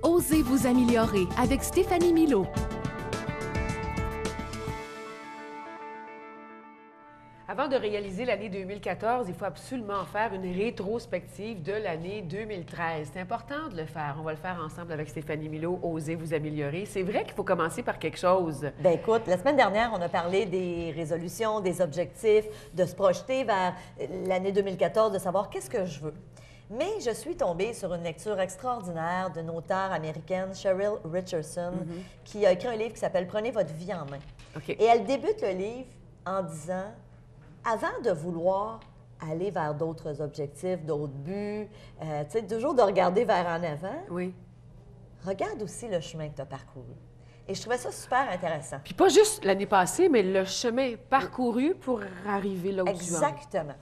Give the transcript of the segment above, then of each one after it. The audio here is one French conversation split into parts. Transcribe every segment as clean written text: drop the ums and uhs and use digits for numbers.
Osez vous améliorer avec Stéphanie Milaud. Avant de réaliser l'année 2014, il faut absolument faire une rétrospective de l'année 2013. C'est important de le faire. On va le faire ensemble avec Stéphanie Milaud, Osez vous améliorer. C'est vrai qu'il faut commencer par quelque chose. Bien, écoute, la semaine dernière, on a parlé des résolutions, des objectifs, de se projeter vers l'année 2014, de savoir qu'est-ce que je veux. Mais je suis tombée sur une lecture extraordinaire d'une auteure américaine, Cheryl Richardson, qui a écrit un livre qui s'appelle « Prenez votre vie en main ». OK. Et elle débute le livre en disant, avant de vouloir aller vers d'autres objectifs, d'autres buts, tu sais, toujours de regarder vers en avant, Oui. regarde aussi le chemin que tu as parcouru. Et je trouvais ça super intéressant. Puis pas juste l'année passée, mais le chemin parcouru pour arriver là où tu en es. Exactement.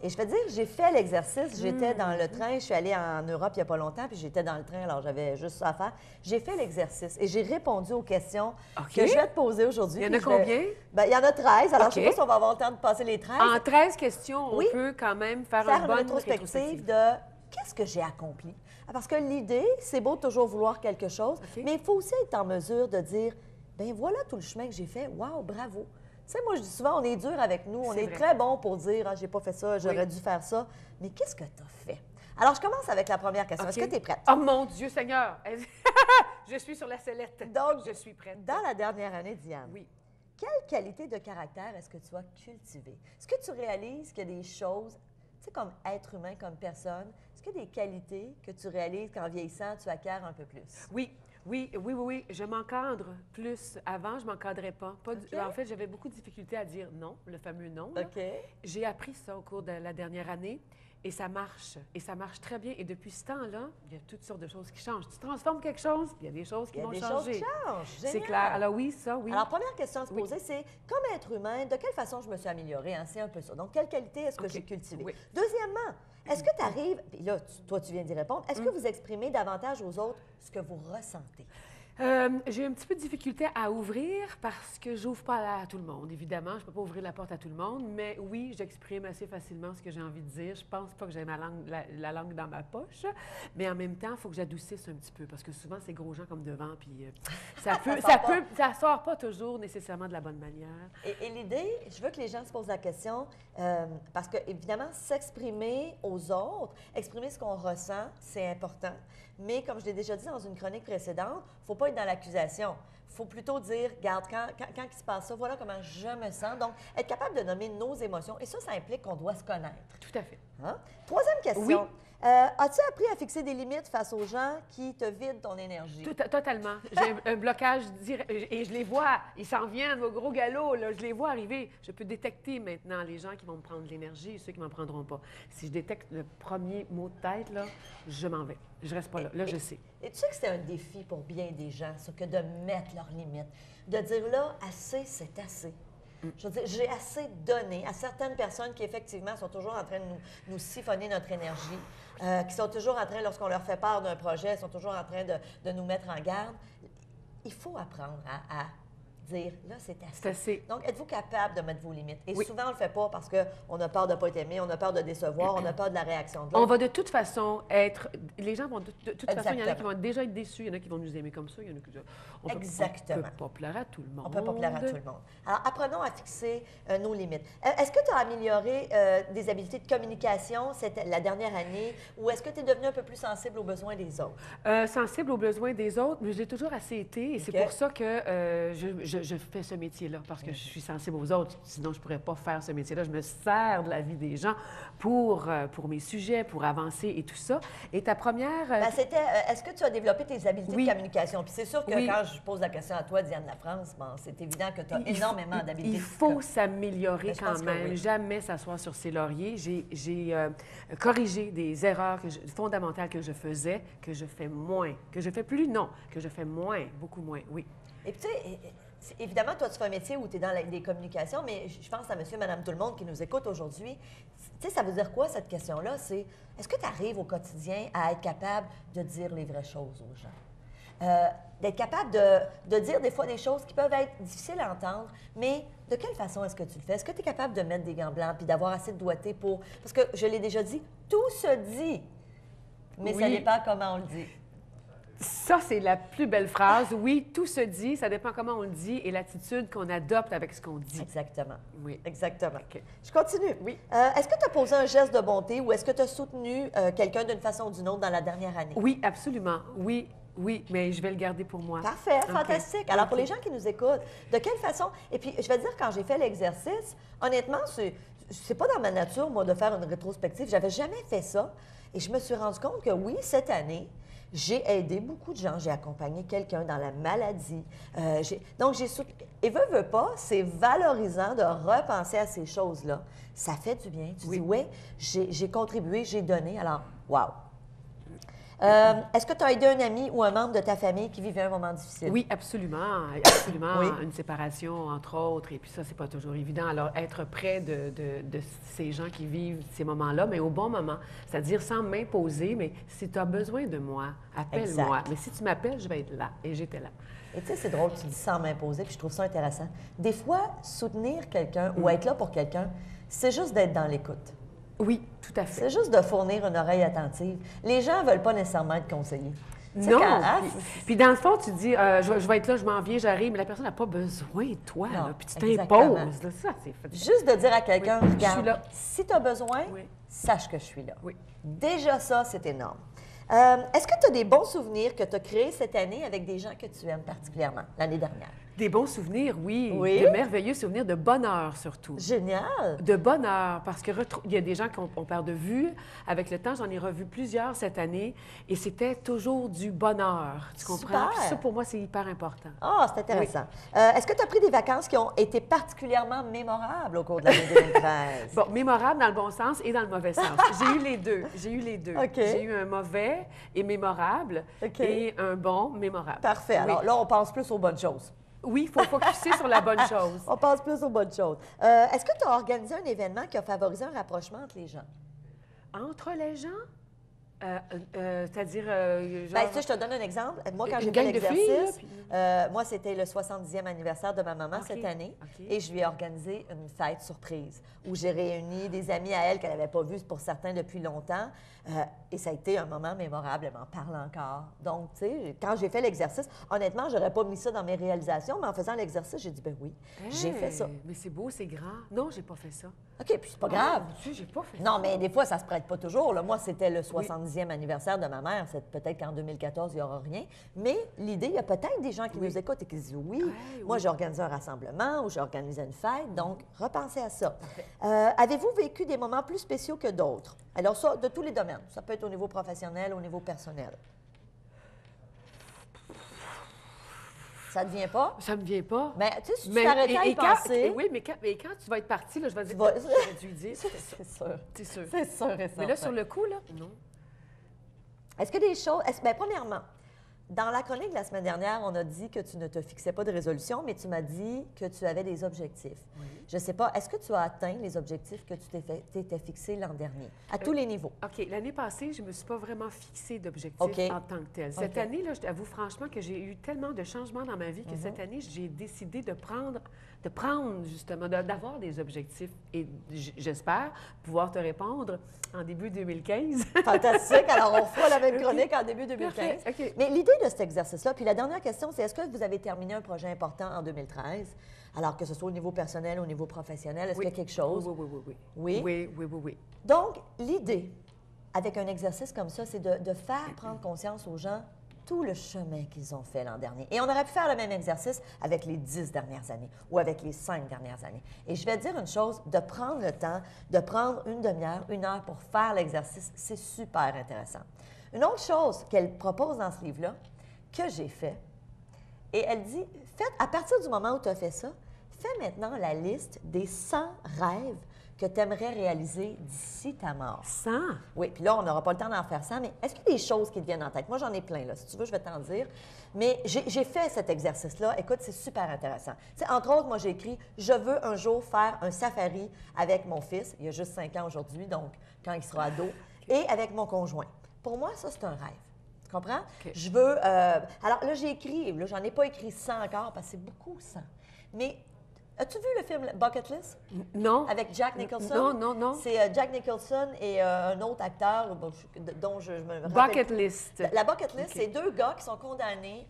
Et je veux dire, j'ai fait l'exercice. J'étais dans le train. Je suis allée en Europe il n'y a pas longtemps, puis j'étais dans le train, alors j'avais juste ça à faire. J'ai fait l'exercice et j'ai répondu aux questions que je vais te poser aujourd'hui. Il y en a combien? Bien, il y en a 13. Alors, je ne sais OK. pas si on va avoir le temps de passer les 13. En 13 questions, Oui. on peut quand même faire Faire une une bonne rétrospective de qu'est-ce que j'ai accompli. Parce que l'idée, c'est beau de toujours vouloir quelque chose, OK. mais il faut aussi être en mesure de dire, ben voilà tout le chemin que j'ai fait. Wow, bravo. Tu sais, moi, je dis souvent, on est dur avec nous. On C'est est vrai. très bon pour dire, ah, j'ai pas fait ça, j'aurais dû faire ça. Mais qu'est-ce que tu as fait? Alors, je commence avec la première question. OK. Est-ce que tu es prête? Oh mon Dieu Seigneur! Je suis sur la sellette. Donc, je suis prête. Dans la dernière année, Diane, Oui. quelle qualité de caractère est-ce que tu as cultivé? Est-ce que tu réalises qu'il y a des choses, tu sais, comme être humain, comme personne, est-ce qu'il y a des qualités que tu réalises qu'en vieillissant, tu acquiers un peu plus? Oui. Je m'encadre plus. Avant, je ne m'encadrais pas. OK. En fait, j'avais beaucoup de difficultés à dire non, le fameux non. là. OK. J'ai appris ça au cours de la dernière année et ça marche. Et ça marche très bien. Et depuis ce temps-là, il y a toutes sortes de choses qui changent. Tu transformes quelque chose, puis il y a des choses qui Il y a vont des changer. choses qui changent. C'est Génial. clair. Alors oui, ça, oui. Alors, première question à se Oui. poser, c'est comme être humain, de quelle façon je me suis améliorée? Hein? C'est un peu ça. Donc, quelle qualité est-ce que OK. j'ai cultivée? Oui. Deuxièmement, est-ce que tu arrives, puis là, toi, tu viens d'y répondre, est-ce que vous exprimez davantage aux autres ce que vous ressentez? J'ai un petit peu de difficulté à ouvrir parce que j'ouvre pas à tout le monde, évidemment. Je ne peux pas ouvrir la porte à tout le monde, mais oui, j'exprime assez facilement ce que j'ai envie de dire. Je pense pas que j'ai la langue dans ma poche, mais en même temps, il faut que j'adoucisse un petit peu parce que souvent, c'est gros gens comme devant, puis ça sort pas toujours nécessairement de la bonne manière. Et l'idée, je veux que les gens se posent la question, parce que, évidemment, s'exprimer aux autres, exprimer ce qu'on ressent, c'est important. Mais comme je l'ai déjà dit dans une chronique précédente, il ne faut pas être dans l'accusation. Il faut plutôt dire, regarde, quand il se passe ça, voilà comment je me sens. Donc, être capable de nommer nos émotions. Et ça implique qu'on doit se connaître. Tout à fait. Hein? Troisième question. Oui. As-tu appris à fixer des limites face aux gens qui te vident ton énergie? Totalement. J'ai un blocage direct. Et je les vois. Ils s'en viennent au gros galop. Là. Je les vois arriver. Je peux détecter maintenant les gens qui vont me prendre de l'énergie et ceux qui ne m'en prendront pas. Si je détecte le premier mot de tête, là, je m'en vais. Je reste pas là. Là, je sais. Et tu sais que c'est un défi pour bien des gens, ça, que de mettre leurs limites. De dire là, assez, c'est assez. Je veux dire, j'ai assez donné à certaines personnes qui, effectivement, sont toujours en train de nous siphonner notre énergie, qui sont toujours en train, lorsqu'on leur fait part d'un projet, sont toujours en train de nous mettre en garde. Il faut apprendre à dire, là, c'est assez. C'est assez. Donc, êtes-vous capable de mettre vos limites? Et Oui. souvent, on ne le fait pas parce qu'on a peur de ne pas être aimé, on a peur de décevoir, on a peur de la réaction de On l'autre. va de toute façon être... Les gens vont de toute façon, il y en a Exactement. qui vont déjà être déçus, il y en a qui vont nous aimer comme ça, il y en a qui... On Exactement. peut pas plaire à tout le monde. On ne peut pas plaire à tout le monde. Alors, apprenons à fixer nos limites. Est-ce que tu as amélioré des habiletés de communication la dernière année ou est-ce que tu es devenu un peu plus sensible aux besoins des autres? Sensible aux besoins des autres, mais j'ai toujours assez été et c'est OK. pour ça que je fais ce métier-là, parce que je suis sensible aux autres. Sinon, je ne pourrais pas faire ce métier-là. Je me sers de la vie des gens pour mes sujets, pour avancer et tout ça. Et ta première... Ben, c'était, est-ce que tu as développé tes habiletés Oui. de communication? Puis c'est sûr que Oui. quand je pose la question à toi, Diane Lafrance, bon, c'est évident que tu as énormément d'habiletés. Il faut s'améliorer Ben, je pense quand que même, oui. jamais s'asseoir sur ses lauriers. J'ai corrigé des erreurs fondamentales que je faisais, que je fais moins, que je fais plus, non, que je fais moins, beaucoup moins, oui. Et puis, tu sais, évidemment, toi, tu fais un métier où tu es dans les communications, mais je pense à monsieur, madame, tout le monde qui nous écoute aujourd'hui. Tu sais, ça veut dire quoi, cette question-là? C'est, est-ce que tu arrives au quotidien à être capable de dire les vraies choses aux gens? D'être capable de dire des fois des choses qui peuvent être difficiles à entendre, mais de quelle façon est-ce que tu le fais? Est-ce que tu es capable de mettre des gants blancs puis d'avoir assez de doigté pour... Parce que, je l'ai déjà dit, tout se dit, mais ça Oui. n'est pas comment on le dit. Ça, c'est la plus belle phrase. Oui, tout se dit, ça dépend comment on le dit et l'attitude qu'on adopte avec ce qu'on dit. Exactement. Oui. Exactement. OK. Je continue. Oui. Est-ce que tu as posé un geste de bonté ou est-ce que tu as soutenu quelqu'un d'une façon ou d'une autre dans la dernière année? Oui, absolument. Oui, oui, mais je vais le garder pour moi. Parfait, OK. fantastique. Alors, pour OK. les gens qui nous écoutent, de quelle façon... Et puis, je vais dire, quand j'ai fait l'exercice, honnêtement, c'est pas dans ma nature, moi, de faire une rétrospective. J'avais jamais fait ça. Et je me suis rendu compte que oui, cette année, j'ai aidé beaucoup de gens. J'ai accompagné quelqu'un dans la maladie. Donc, j'ai soutenu... Et veux pas, c'est valorisant de repenser à ces choses-là. Ça fait du bien. Tu Oui. dis, oui, j'ai contribué, j'ai donné. Alors, wow. Est-ce que tu as aidé un ami ou un membre de ta famille qui vivait un moment difficile? Oui, absolument. Absolument. Oui. Une séparation, entre autres. Et puis ça, c'est pas toujours évident. Alors, être près de ces gens qui vivent ces moments-là, mais au bon moment. C'est-à-dire sans m'imposer, mais si tu as besoin de moi, appelle-moi. Exact. Mais si tu m'appelles, je vais être là. Et j'étais là. Et tu sais, c'est drôle, tu dis sans m'imposer, puis je trouve ça intéressant. Des fois, soutenir quelqu'un ou être là pour quelqu'un, c'est juste d'être dans l'écoute. Oui, tout à fait. C'est juste de fournir une oreille attentive. Les gens ne veulent pas nécessairement être conseillés. Tu sais, Non. Puis dans le fond, tu dis, je vais être là, je m'en viens, j'arrive, mais la personne n'a pas besoin de toi. Non, Là, puis tu exactement. t'imposes. Là. Ça, c'est fait. Juste de dire à quelqu'un, Oui, je regarde, suis là. si tu as besoin, Oui. sache que je suis là. Oui. Déjà ça, c'est énorme. Est-ce que tu as des bons souvenirs que tu as créés cette année avec des gens que tu aimes particulièrement, l'année dernière? Des bons souvenirs, oui. Oui. De merveilleux souvenirs, de bonheur surtout. Génial! De bonheur, parce que il y a des gens qu'on perd de vue. Avec le temps, j'en ai revu plusieurs cette année et c'était toujours du bonheur. Tu comprends? Super. Puis ça, pour moi, c'est hyper important. Ah, c'est intéressant. Est-ce que tu as pris des vacances qui ont été particulièrement mémorables au cours de l'année 2013? Bon, mémorable dans le bon sens et dans le mauvais sens. J'ai eu les deux. J'ai eu les deux. OK. J'ai eu un mauvais et mémorable OK. et un bon mémorable. Parfait. Oui. Alors là, on pense plus aux bonnes choses. Oui, il faut focusser sur la bonne chose. On pense plus aux bonnes choses. Est-ce que tu as organisé un événement qui a favorisé un rapprochement entre les gens? Entre les gens? C'est-à-dire, genre... Bien, tu sais, je te donne un exemple. Moi, quand Une j'ai fait gang de filles, l'exercice, là, moi, c'était le 70e anniversaire de ma maman OK. cette année. OK. Et je lui ai organisé une fête surprise où j'ai réuni des amis à elle qu'elle n'avait pas vus pour certains depuis longtemps. Et ça a été un moment mémorable. Elle m'en parle encore. Donc, tu sais, quand j'ai fait l'exercice, honnêtement, je n'aurais pas mis ça dans mes réalisations, mais en faisant l'exercice, j'ai dit, ben oui, j'ai fait ça. Mais c'est beau, c'est grand. Non, j'ai pas fait ça. OK, puis c'est pas grave. Ah, tu sais, j'ai pas fait ça. Non, mais des fois, ça se prête pas toujours. Là. Moi, c'était le 70e anniversaire de ma mère. Peut-être qu'en 2014, il n'y aura rien. Mais l'idée, il y a peut-être des gens qui nous écoutent et qui se disent oui, moi, oui. j'ai organisé un rassemblement ou j'ai organisé une fête. Donc, repensez à ça. Avez-vous vécu des moments plus spéciaux que d'autres? Alors, ça, de tous les domaines. Ça peut être au niveau professionnel, au niveau personnel. Ça ne te vient pas? Ça me vient pas. Mais tu sais, si tu t'arrêtais à y penser... Oui, mais quand tu vas être parti, là, je vais dire, vas- j'aurais dû lui dire. C'est sûr. C'est sûr. C'est sûr et Mais là, certain. sur le coup, là, non. Est-ce que des choses... Bien, premièrement, dans la chronique de la semaine dernière, on a dit que tu ne te fixais pas de résolution, mais tu m'as dit que tu avais des objectifs. Oui. Je ne sais pas, est-ce que tu as atteint les objectifs que tu t'étais fixés l'an dernier, à tous les niveaux? OK. L'année passée, je ne me suis pas vraiment fixé d'objectif OK. en tant que tel. Cette OK. année, là, je t'avoue franchement que j'ai eu tellement de changements dans ma vie que cette année, j'ai décidé de prendre justement, d'avoir des objectifs. Et j'espère pouvoir te répondre en début 2015. Fantastique. Alors, on fera la même chronique en début 2015. Parfait. OK. Mais l'idée de cet exercice-là, puis la dernière question, c'est est-ce que vous avez terminé un projet important en 2013? Alors, que ce soit au niveau personnel, au niveau professionnel, est-ce qu'il y a quelque chose? Oui, oui, oui, oui. Oui? Oui, oui, oui, oui. Donc, l'idée, avec un exercice comme ça, c'est de faire prendre conscience aux gens tout le chemin qu'ils ont fait l'an dernier. Et on aurait pu faire le même exercice avec les 10 dernières années ou avec les 5 dernières années. Et je vais dire une chose, de prendre le temps, de prendre une demi-heure, une heure pour faire l'exercice, c'est super intéressant. Une autre chose qu'elle propose dans ce livre-là, que j'ai fait, et elle dit, à partir du moment où tu as fait ça, fais maintenant la liste des 100 rêves que tu aimerais réaliser d'ici ta mort. 100? Oui, puis là, on n'aura pas le temps d'en faire 100, mais est-ce qu'il y a des choses qui te viennent en tête? Moi, j'en ai plein, là. Si tu veux, je vais t'en dire. Mais j'ai fait cet exercice-là. Écoute, c'est super intéressant. Tu sais, entre autres, moi, j'ai écrit « Je veux un jour faire un safari avec mon fils. » Il a juste 5 ans aujourd'hui, donc quand il sera ado. Et avec mon conjoint. Pour moi, ça, c'est un rêve. Tu comprends? OK. Je veux... alors là, j'ai écrit... Là, j'en ai pas écrit 100 encore, parce que c'est beaucoup 100. Mais As-tu vu le film Bucket List? Non. Avec Jack Nicholson? Non, non, non. C'est Jack Nicholson et un autre acteur dont je me rappelle. Bucket List. La Bucket List, c'est deux gars qui sont condamnés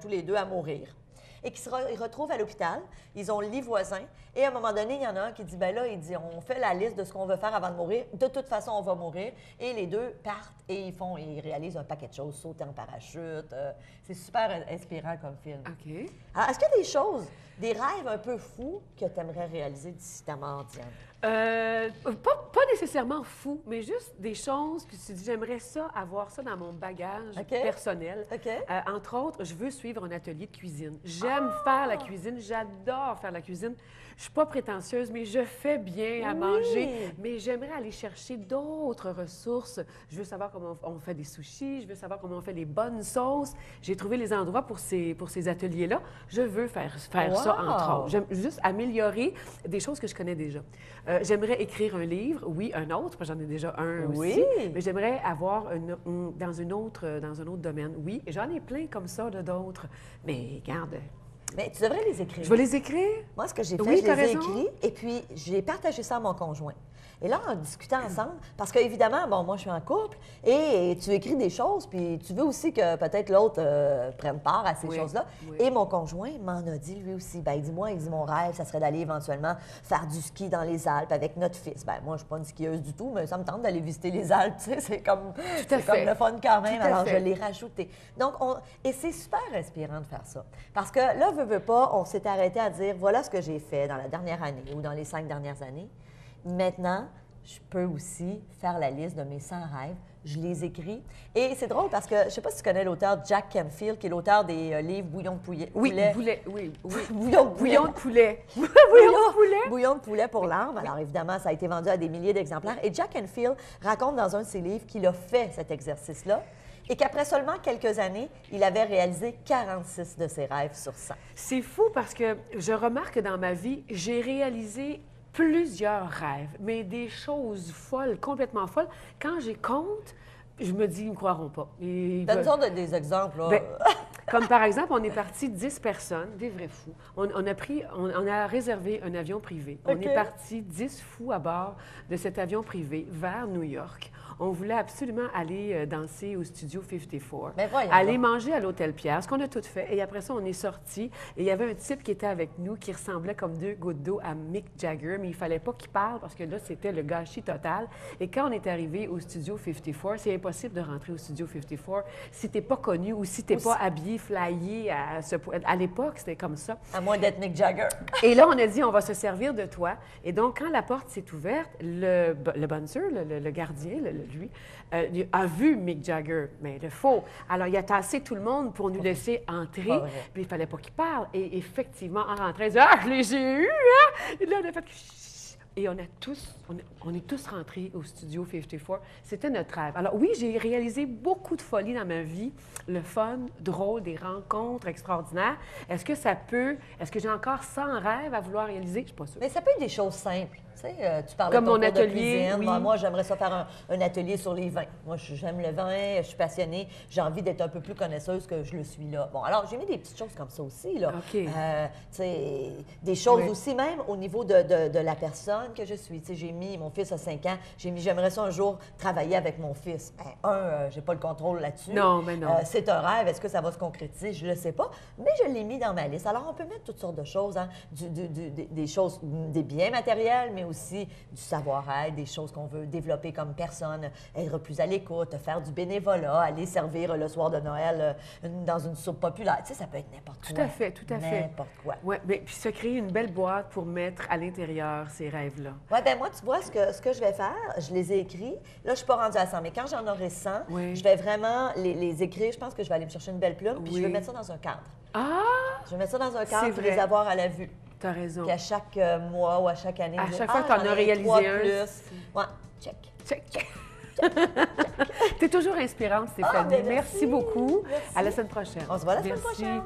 tous les deux à mourir et qui ils retrouvent à l'hôpital. Ils ont le lit voisin. Et à un moment donné, il y en a un qui dit, ben là, il dit, on fait la liste de ce qu'on veut faire avant de mourir. De toute façon, on va mourir. Et les deux partent et ils réalisent un paquet de choses, sauter en parachute. C'est super inspirant comme film. OK. Alors, est-ce qu'il y a des choses, des rêves un peu fous que tu aimerais réaliser d'ici ta mort, Diane? Pas nécessairement fou, mais juste des choses que tu dis, j'aimerais ça, avoir ça dans mon bagage personnel. OK. Entre autres, je veux suivre un atelier de cuisine. J'aime faire la cuisine, j'adore faire la cuisine. Je suis pas prétentieuse, mais je fais bien à manger. Mais j'aimerais aller chercher d'autres ressources. Je veux savoir comment on fait des sushis, je veux savoir comment on fait les bonnes sauces. J'ai trouvé les endroits pour ces ateliers-là. Je veux faire ça, entre autres. J'aime juste améliorer des choses que je connais déjà. J'aimerais écrire un livre, oui, un autre, parce que j'en ai déjà un aussi. Mais j'aimerais avoir dans un autre domaine. Oui, j'en ai plein comme ça d'autres. Mais regarde. Mais tu devrais les écrire. Je vais les écrire. Moi, ce que j'ai fait, Oui, je les ai raison. écrits et puis j'ai partagé ça à mon conjoint. Et là, en discutant ensemble, parce qu'évidemment, bon, moi, je suis en couple et tu écris des choses, puis tu veux aussi que peut-être l'autre prenne part à ces choses-là. Oui. Et mon conjoint m'en a dit, lui aussi, ben, dis-moi, il dit, mon rêve, ça serait d'aller éventuellement faire du ski dans les Alpes avec notre fils. Ben, moi, je suis pas une skieuse du tout, mais ça me tente d'aller visiter les Alpes, tu sais, c'est comme le fun quand même. Alors, je l'ai rajouté. Donc, et c'est super inspirant de faire ça. Parce que là, veux pas, on s'est arrêté à dire, voilà ce que j'ai fait dans la dernière année ou dans les 5 dernières années. Maintenant, je peux aussi faire la liste de mes 100 rêves. Je les écris. Et c'est drôle parce que, je ne sais pas si tu connais l'auteur Jack Canfield, qui est l'auteur des livres Bouillon de poulet. Oui, poulet. Bouillon de poulet. Bouillon de poulet pour l'âme. Alors, évidemment, ça a été vendu à des milliers d'exemplaires. Et Jack Canfield raconte dans un de ses livres qu'il a fait cet exercice-là et qu'après seulement quelques années, il avait réalisé 46 de ses rêves sur 100. C'est fou parce que je remarque que dans ma vie, j'ai réalisé plusieurs rêves, mais des choses folles, complètement folles. Quand j'y compte, je me dis, ils ne me croiront pas. Donne-nous des exemples, là. Ben, comme par exemple, on est parti 10 personnes, des vrais fous. On a réservé un avion privé. On est parti 10 fous à bord de cet avion privé vers New York. On voulait absolument aller danser au Studio 54, aller manger à l'Hôtel Pierre, ce qu'on a tout fait. Et après ça, on est sortis et il y avait un type qui était avec nous qui ressemblait comme deux gouttes d'eau à Mick Jagger, mais il fallait pas qu'il parle parce que là, c'était le gâchis total. Et quand on est arrivé au Studio 54, c'est impossible de rentrer au Studio 54 si t'es pas connu ou si t'es pas habillé, flyé à ce point. À l'époque, c'était comme ça. À moins d'être Mick Jagger. Et là, on a dit, on va se servir de toi. Et donc, quand la porte s'est ouverte, le bouncer, le gardien, lui, a vu Mick Jagger, mais le faux. Alors, il a tassé tout le monde pour nous laisser entrer. Puis, il fallait pas qu'il parle. Et effectivement, en rentrant, il dit, ah, je les ai eus, hein? Et là, on a fait... Et on est tous rentrés au Studio 54. C'était notre rêve. Alors oui, j'ai réalisé beaucoup de folies dans ma vie. Le fun, drôle, des rencontres extraordinaires. Est-ce que j'ai encore 100 rêves à vouloir réaliser? Je ne suis pas sûre. Mais ça peut être des choses simples. Tu sais, tu parlais comme de ton mon cours de atelier, cuisine. oui. Moi, j'aimerais ça faire un atelier sur les vins. Moi, j'aime le vin, je suis passionnée. J'ai envie d'être un peu plus connaisseuse que je le suis là. Bon, alors, j'ai mis des petites choses comme ça aussi, là. OK. Tu sais, des choses aussi, même au niveau de la personne que je suis. Tu sais, j'ai mis, mon fils a 5 ans, j'ai mis, j'aimerais ça un jour travailler avec mon fils. Ben, j'ai pas le contrôle là-dessus. Non, mais non. C'est un rêve. Est-ce que ça va se concrétiser? Je le sais pas. Mais je l'ai mis dans ma liste. Alors, on peut mettre toutes sortes de choses, hein, des choses, des biens matériels, mais aussi du savoir-être, des choses qu'on veut développer comme personne, être plus à l'écoute, faire du bénévolat, aller servir le soir de Noël dans une soupe populaire. Tu sais, ça peut être n'importe quoi. Tout à fait, tout à fait. N'importe quoi. Oui, mais puis se créer une belle boîte pour mettre à l'intérieur ces rêves-là. Oui, bien moi, tu vois, ce que je vais faire, je les ai écrits. Là, je ne suis pas rendue à 100, mais quand j'en aurai 100, je vais vraiment les écrire. Je pense que je vais aller me chercher une belle plume, puis je vais mettre ça dans un cadre. Ah! Je vais mettre ça dans un cadre pour les avoir à la vue. Tu as raison. Puis à chaque mois ou à chaque année, à chaque fois que tu en as réalisé un. Plus. Ouais, check. Check. Tu es toujours inspirante, Stéphanie. Ben merci beaucoup. Merci. À la semaine prochaine. On se voit la semaine Merci. prochaine.